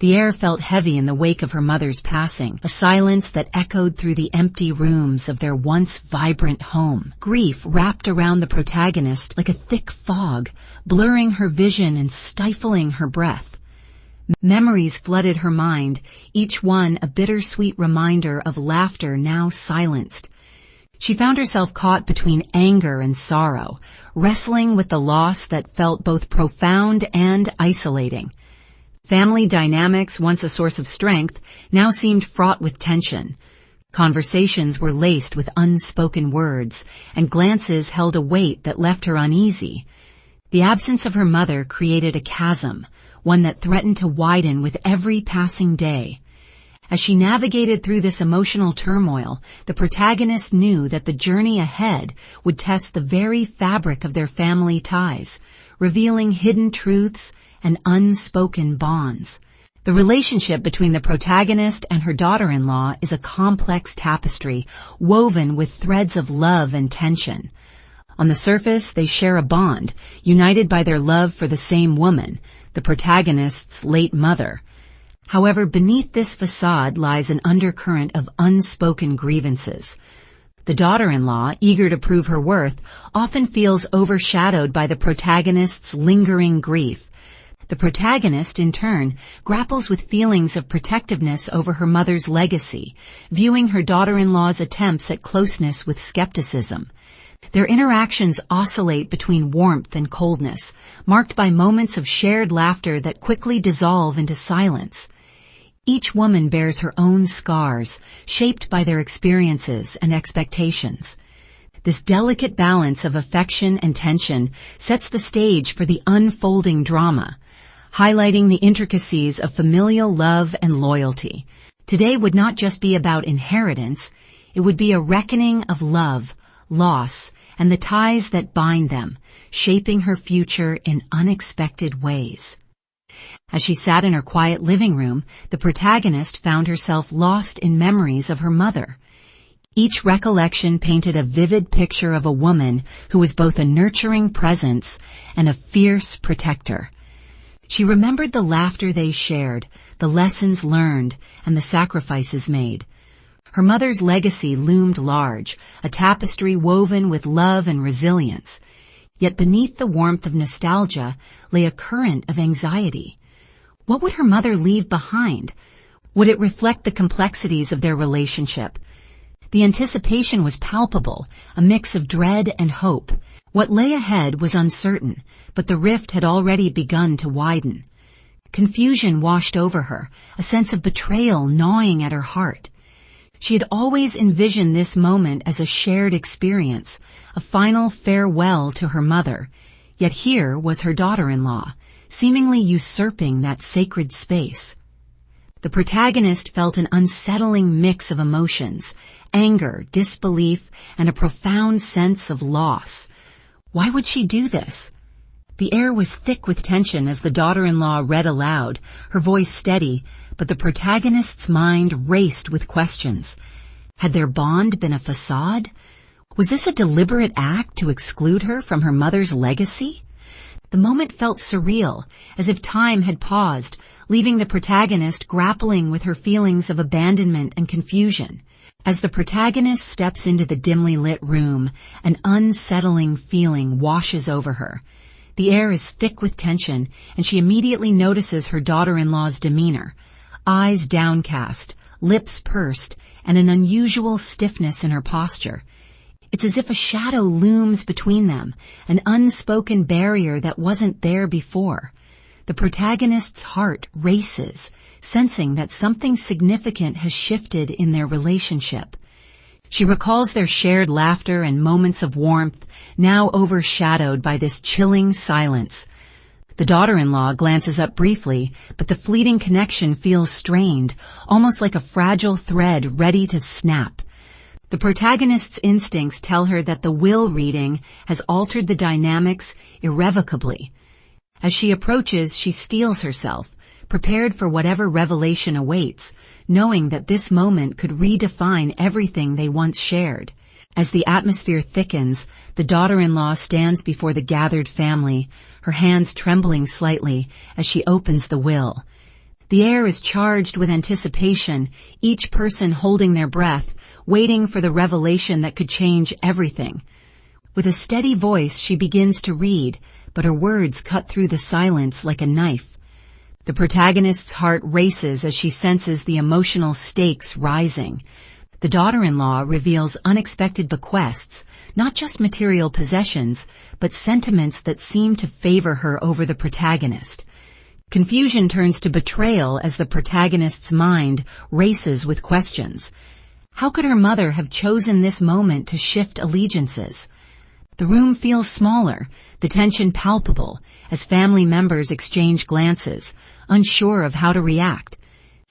The air felt heavy in the wake of her mother's passing, a silence that echoed through the empty rooms of their once vibrant home. Grief wrapped around the protagonist like a thick fog, blurring her vision and stifling her breath. Memories flooded her mind, each one a bittersweet reminder of laughter now silenced. She found herself caught between anger and sorrow, wrestling with the loss that felt both profound and isolating. Family dynamics, once a source of strength, now seemed fraught with tension. Conversations were laced with unspoken words, and glances held a weight that left her uneasy. The absence of her mother created a chasm, one that threatened to widen with every passing day. As she navigated through this emotional turmoil, the protagonist knew that the journey ahead would test the very fabric of their family ties, revealing hidden truths and unspoken bonds. The relationship between the protagonist and her daughter-in-law is a complex tapestry woven with threads of love and tension. On the surface, they share a bond, united by their love for the same woman, the protagonist's late mother. However, beneath this facade lies an undercurrent of unspoken grievances. The daughter-in-law, eager to prove her worth, often feels overshadowed by the protagonist's lingering grief. The protagonist, in turn, grapples with feelings of protectiveness over her mother's legacy, viewing her daughter-in-law's attempts at closeness with skepticism. Their interactions oscillate between warmth and coldness, marked by moments of shared laughter that quickly dissolve into silence. Each woman bears her own scars, shaped by their experiences and expectations. This delicate balance of affection and tension sets the stage for the unfolding drama, highlighting the intricacies of familial love and loyalty. Today would not just be about inheritance, it would be a reckoning of love, loss, and the ties that bind them, shaping her future in unexpected ways. As she sat in her quiet living room, the protagonist found herself lost in memories of her mother. Each recollection painted a vivid picture of a woman who was both a nurturing presence and a fierce protector. She remembered the laughter they shared, the lessons learned, and the sacrifices made. Her mother's legacy loomed large, a tapestry woven with love and resilience. Yet beneath the warmth of nostalgia lay a current of anxiety. What would her mother leave behind? Would it reflect the complexities of their relationship? The anticipation was palpable, a mix of dread and hope. What lay ahead was uncertain, but the rift had already begun to widen. Confusion washed over her, a sense of betrayal gnawing at her heart. She had always envisioned this moment as a shared experience, a final farewell to her mother, yet here was her daughter-in-law, seemingly usurping that sacred space. The protagonist felt an unsettling mix of emotions, anger, disbelief, and a profound sense of loss. Why would she do this? The air was thick with tension as the daughter-in-law read aloud, her voice steady, but the protagonist's mind raced with questions. Had their bond been a facade? Was this a deliberate act to exclude her from her mother's legacy? The moment felt surreal, as if time had paused, leaving the protagonist grappling with her feelings of abandonment and confusion. As the protagonist steps into the dimly lit room, an unsettling feeling washes over her. The air is thick with tension, and she immediately notices her daughter-in-law's demeanor. Eyes downcast, lips pursed, and an unusual stiffness in her posture. It's as if a shadow looms between them, an unspoken barrier that wasn't there before. The protagonist's heart races, sensing that something significant has shifted in their relationship. She recalls their shared laughter and moments of warmth, now overshadowed by this chilling silence. The daughter-in-law glances up briefly, but the fleeting connection feels strained, almost like a fragile thread ready to snap. The protagonist's instincts tell her that the will reading has altered the dynamics irrevocably. As she approaches, she steels herself, prepared for whatever revelation awaits, knowing that this moment could redefine everything they once shared. As the atmosphere thickens, the daughter-in-law stands before the gathered family, her hands trembling slightly as she opens the will. The air is charged with anticipation, each person holding their breath, waiting for the revelation that could change everything. With a steady voice, she begins to read, but her words cut through the silence like a knife. The protagonist's heart races as she senses the emotional stakes rising. The daughter-in-law reveals unexpected bequests, not just material possessions, but sentiments that seem to favor her over the protagonist. Confusion turns to betrayal as the protagonist's mind races with questions. How could her mother have chosen this moment to shift allegiances? The room feels smaller, the tension palpable, as family members exchange glances, unsure of how to react.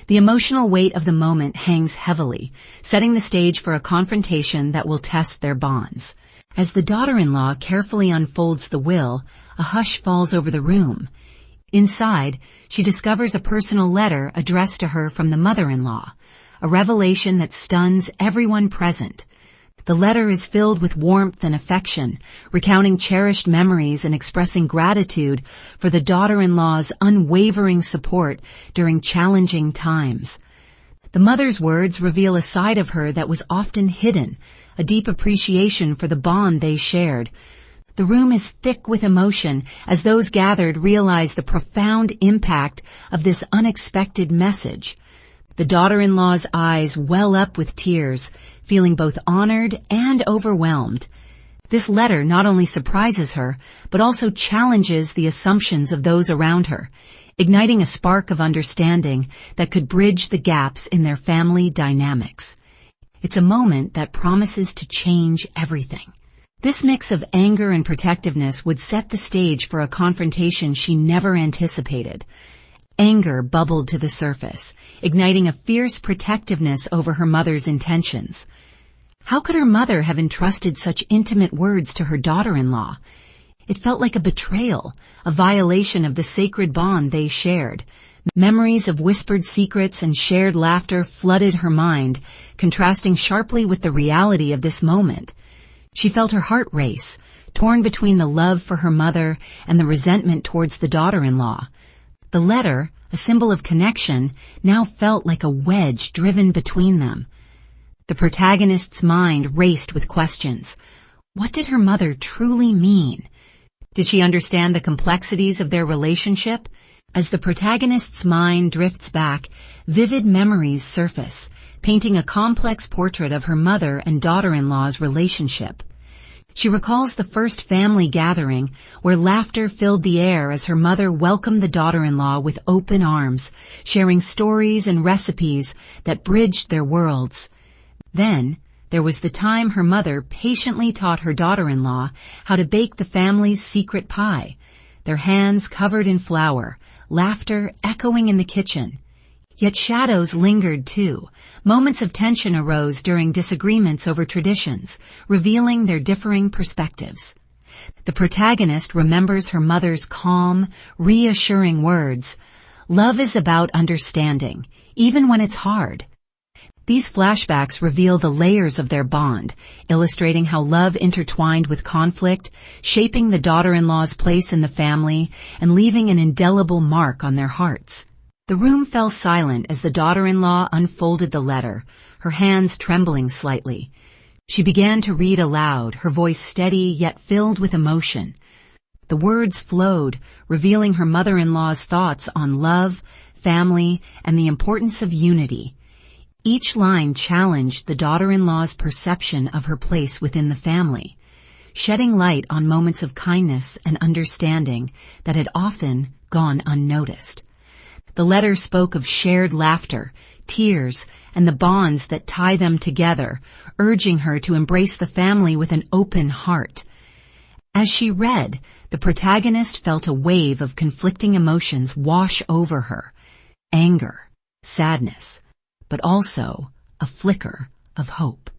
The emotional weight of the moment hangs heavily, setting the stage for a confrontation that will test their bonds. As the daughter-in-law carefully unfolds the will, a hush falls over the room. Inside, she discovers a personal letter addressed to her from the mother-in-law, a revelation that stuns everyone present. The letter is filled with warmth and affection, recounting cherished memories and expressing gratitude for the daughter-in-law's unwavering support during challenging times. The mother's words reveal a side of her that was often hidden, a deep appreciation for the bond they shared. The room is thick with emotion as those gathered realize the profound impact of this unexpected message. The daughter-in-law's eyes well up with tears, feeling both honored and overwhelmed. This letter not only surprises her, but also challenges the assumptions of those around her, igniting a spark of understanding that could bridge the gaps in their family dynamics. It's a moment that promises to change everything. This mix of anger and protectiveness would set the stage for a confrontation she never anticipated. Anger bubbled to the surface, igniting a fierce protectiveness over her mother's intentions. How could her mother have entrusted such intimate words to her daughter-in-law? It felt like a betrayal, a violation of the sacred bond they shared. Memories of whispered secrets and shared laughter flooded her mind, contrasting sharply with the reality of this moment. She felt her heart race, torn between the love for her mother and the resentment towards the daughter-in-law. The letter, a symbol of connection, now felt like a wedge driven between them. The protagonist's mind raced with questions. What did her mother truly mean? Did she understand the complexities of their relationship? As the protagonist's mind drifts back, vivid memories surface, painting a complex portrait of her mother and daughter-in-law's relationship. She recalls the first family gathering where laughter filled the air as her mother welcomed the daughter-in-law with open arms, sharing stories and recipes that bridged their worlds. Then, there was the time her mother patiently taught her daughter-in-law how to bake the family's secret pie, their hands covered in flour, laughter echoing in the kitchen. Yet shadows lingered too. Moments of tension arose during disagreements over traditions, revealing their differing perspectives. The protagonist remembers her mother's calm, reassuring words. Love is about understanding, even when it's hard. These flashbacks reveal the layers of their bond, illustrating how love intertwined with conflict, shaping the daughter-in-law's place in the family, and leaving an indelible mark on their hearts. The room fell silent as the daughter-in-law unfolded the letter, her hands trembling slightly. She began to read aloud, her voice steady yet filled with emotion. The words flowed, revealing her mother-in-law's thoughts on love, family, and the importance of unity. Each line challenged the daughter-in-law's perception of her place within the family, shedding light on moments of kindness and understanding that had often gone unnoticed. The letter spoke of shared laughter, tears, and the bonds that tie them together, urging her to embrace the family with an open heart. As she read, the protagonist felt a wave of conflicting emotions wash over her. Anger, sadness, but also a flicker of hope.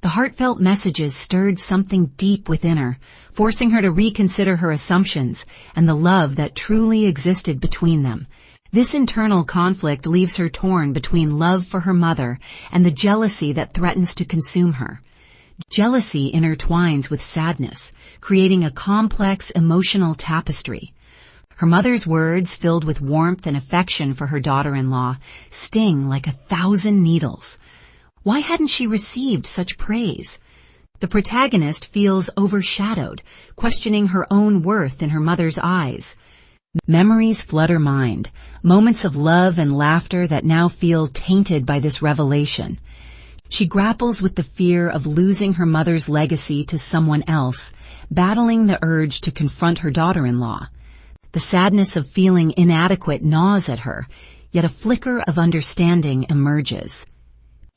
The heartfelt messages stirred something deep within her, forcing her to reconsider her assumptions and the love that truly existed between them. This internal conflict leaves her torn between love for her mother and the jealousy that threatens to consume her. Jealousy intertwines with sadness, creating a complex emotional tapestry. Her mother's words, filled with warmth and affection for her daughter-in-law, sting like 1,000 needles. Why hadn't she received such praise? The protagonist feels overshadowed, questioning her own worth in her mother's eyes. Memories flood her mind, moments of love and laughter that now feel tainted by this revelation. She grapples with the fear of losing her mother's legacy to someone else, battling the urge to confront her daughter-in-law. The sadness of feeling inadequate gnaws at her, yet a flicker of understanding emerges.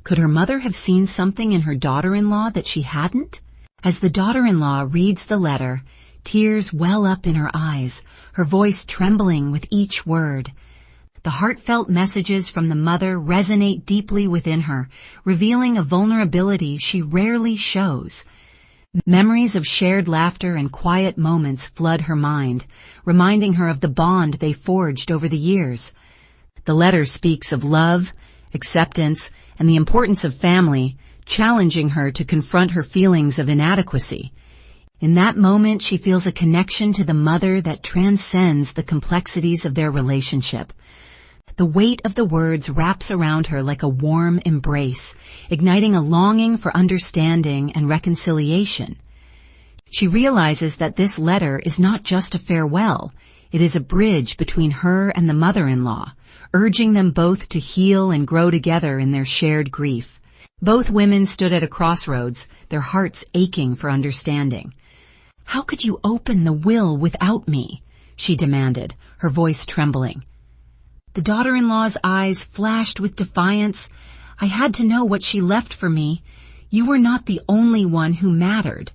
Could her mother have seen something in her daughter-in-law that she hadn't? As the daughter-in-law reads the letter, tears well up in her eyes, her voice trembling with each word. The heartfelt messages from the mother resonate deeply within her, revealing a vulnerability she rarely shows. Memories of shared laughter and quiet moments flood her mind, reminding her of the bond they forged over the years. The letter speaks of love, acceptance, and the importance of family, challenging her to confront her feelings of inadequacy. In that moment, she feels a connection to the mother that transcends the complexities of their relationship. The weight of the words wraps around her like a warm embrace, igniting a longing for understanding and reconciliation. She realizes that this letter is not just a farewell. It is a bridge between her and the mother-in-law, urging them both to heal and grow together in their shared grief. Both women stood at a crossroads, their hearts aching for understanding. "How could you open the will without me?" she demanded, her voice trembling. The daughter-in-law's eyes flashed with defiance. "I had to know what she left for me. You were not the only one who mattered."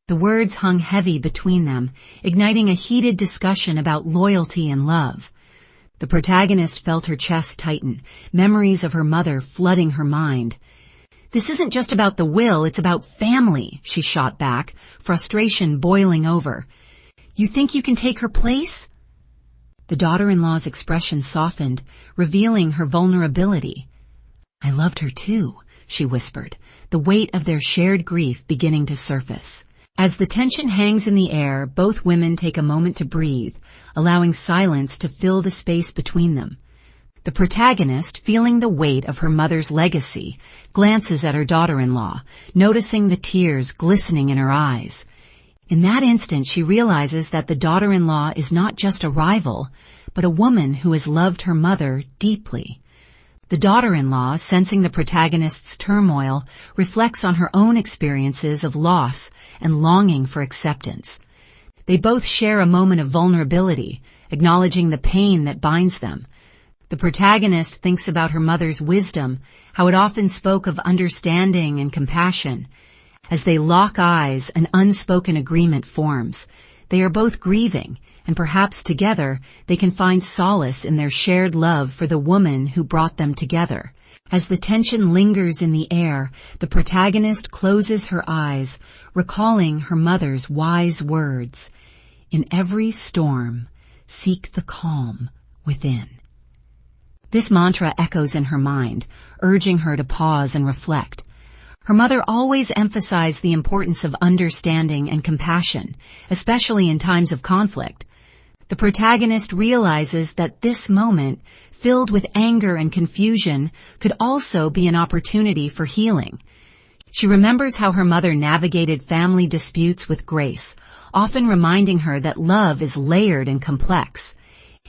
The words hung heavy between them, igniting a heated discussion about loyalty and love. The protagonist felt her chest tighten, memories of her mother flooding her mind. "This isn't just about the will, it's about family," she shot back, frustration boiling over. "You think you can take her place?" The daughter-in-law's expression softened, revealing her vulnerability. "I loved her too," she whispered, the weight of their shared grief beginning to surface. As the tension hangs in the air, both women take a moment to breathe, allowing silence to fill the space between them. The protagonist, feeling the weight of her mother's legacy, glances at her daughter-in-law, noticing the tears glistening in her eyes. In that instant, she realizes that the daughter-in-law is not just a rival, but a woman who has loved her mother deeply. The daughter-in-law, sensing the protagonist's turmoil, reflects on her own experiences of loss and longing for acceptance. They both share a moment of vulnerability, acknowledging the pain that binds them. The protagonist thinks about her mother's wisdom, how it often spoke of understanding and compassion. As they lock eyes, an unspoken agreement forms. They are both grieving, and perhaps together they can find solace in their shared love for the woman who brought them together. As the tension lingers in the air, the protagonist closes her eyes, recalling her mother's wise words. "In every storm, seek the calm within." This mantra echoes in her mind, urging her to pause and reflect. Her mother always emphasized the importance of understanding and compassion, especially in times of conflict. The protagonist realizes that this moment, filled with anger and confusion, could also be an opportunity for healing. She remembers how her mother navigated family disputes with grace, often reminding her that love is layered and complex.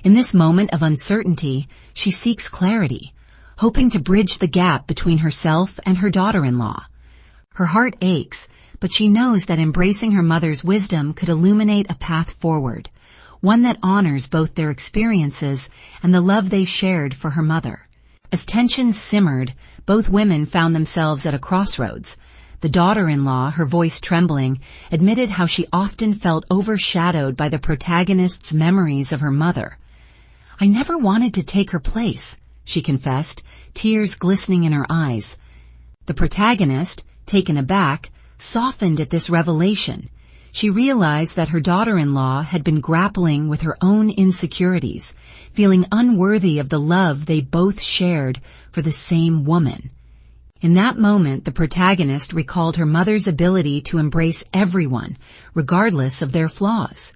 In this moment of uncertainty, she seeks clarity, hoping to bridge the gap between herself and her daughter-in-law. Her heart aches, but she knows that embracing her mother's wisdom could illuminate a path forward, one that honors both their experiences and the love they shared for her mother. As tension simmered, both women found themselves at a crossroads. The daughter-in-law, her voice trembling, admitted how she often felt overshadowed by the protagonist's memories of her mother. "I never wanted to take her place," she confessed, tears glistening in her eyes. The protagonist, taken aback, softened at this revelation. She realized that her daughter-in-law had been grappling with her own insecurities, feeling unworthy of the love they both shared for the same woman. In that moment, the protagonist recalled her mother's ability to embrace everyone, regardless of their flaws.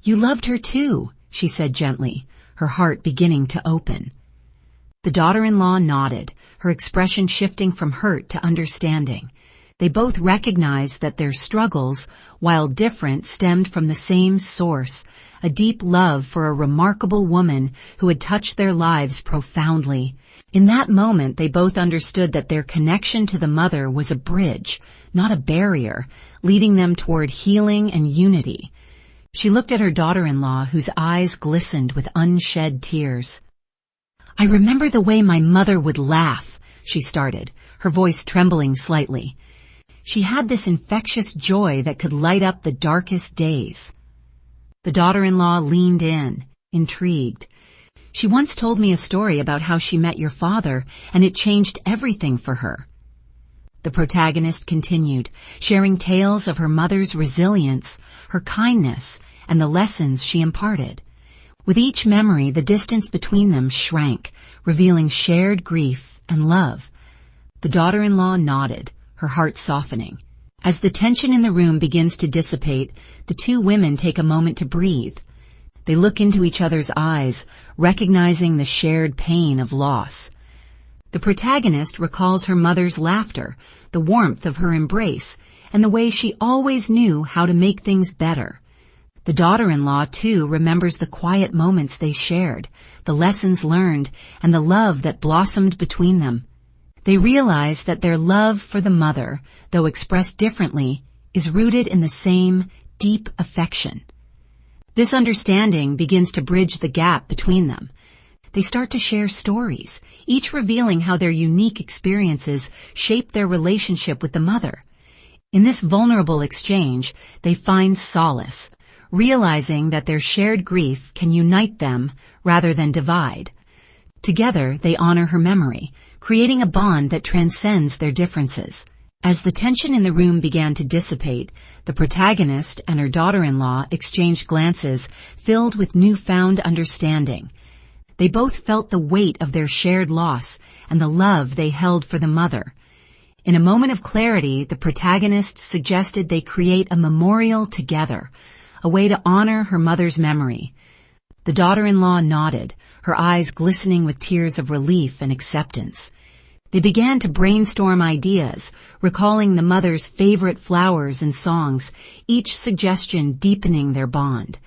"You loved her too," she said gently, her heart beginning to open. The daughter-in-law nodded, her expression shifting from hurt to understanding. They both recognized that their struggles, while different, stemmed from the same source, a deep love for a remarkable woman who had touched their lives profoundly. In that moment, they both understood that their connection to the mother was a bridge, not a barrier, leading them toward healing and unity. She looked at her daughter-in-law, whose eyes glistened with unshed tears. "I remember the way my mother would laugh," she started, her voice trembling slightly. She had this infectious joy that could light up the darkest days. The daughter-in-law leaned in, intrigued. "She once told me a story about how she met your father, and it changed everything for her." The protagonist continued, sharing tales of her mother's resilience, her kindness, and the lessons she imparted. With each memory, the distance between them shrank, revealing shared grief and love. The daughter-in-law nodded, her heart softening. As the tension in the room begins to dissipate, the two women take a moment to breathe. They look into each other's eyes, recognizing the shared pain of loss. The protagonist recalls her mother's laughter, the warmth of her embrace, and the way she always knew how to make things better. The daughter-in-law, too, remembers the quiet moments they shared, the lessons learned, and the love that blossomed between them. They realize that their love for the mother, though expressed differently, is rooted in the same deep affection. This understanding begins to bridge the gap between them. They start to share stories, each revealing how their unique experiences shape their relationship with the mother. In this vulnerable exchange, they find solace, realizing that their shared grief can unite them rather than divide. Together, they honor her memory, creating a bond that transcends their differences. As the tension in the room began to dissipate, the protagonist and her daughter-in-law exchanged glances filled with newfound understanding. They both felt the weight of their shared loss and the love they held for the mother. In a moment of clarity, the protagonist suggested they create a memorial together, a way to honor her mother's memory. The daughter-in-law nodded, her eyes glistening with tears of relief and acceptance. They began to brainstorm ideas, recalling the mother's favorite flowers and songs, each suggestion deepening their bond.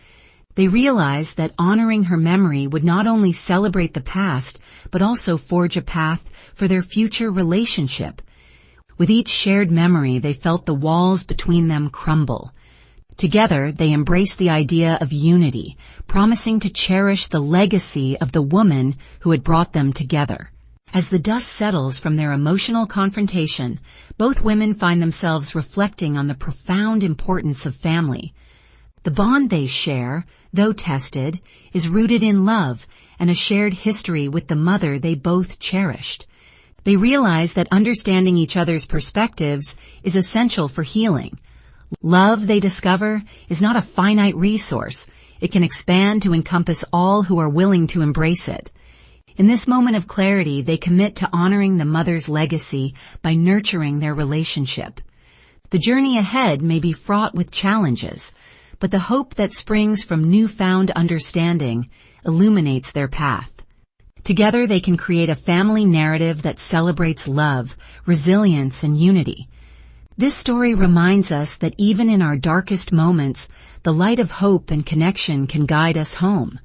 They realized that honoring her memory would not only celebrate the past, but also forge a path for their future relationship. With each shared memory, they felt the walls between them crumble. Together, they embraced the idea of unity, promising to cherish the legacy of the woman who had brought them together. As the dust settles from their emotional confrontation, both women find themselves reflecting on the profound importance of family. The bond they share, though tested, is rooted in love and a shared history with the mother they both cherished. They realize that understanding each other's perspectives is essential for healing. Love, they discover, is not a finite resource. It can expand to encompass all who are willing to embrace it. In this moment of clarity, they commit to honoring the mother's legacy by nurturing their relationship. The journey ahead may be fraught with challenges, but the hope that springs from newfound understanding illuminates their path. Together, they can create a family narrative that celebrates love, resilience, and unity. This story reminds us that even in our darkest moments, the light of hope and connection can guide us home.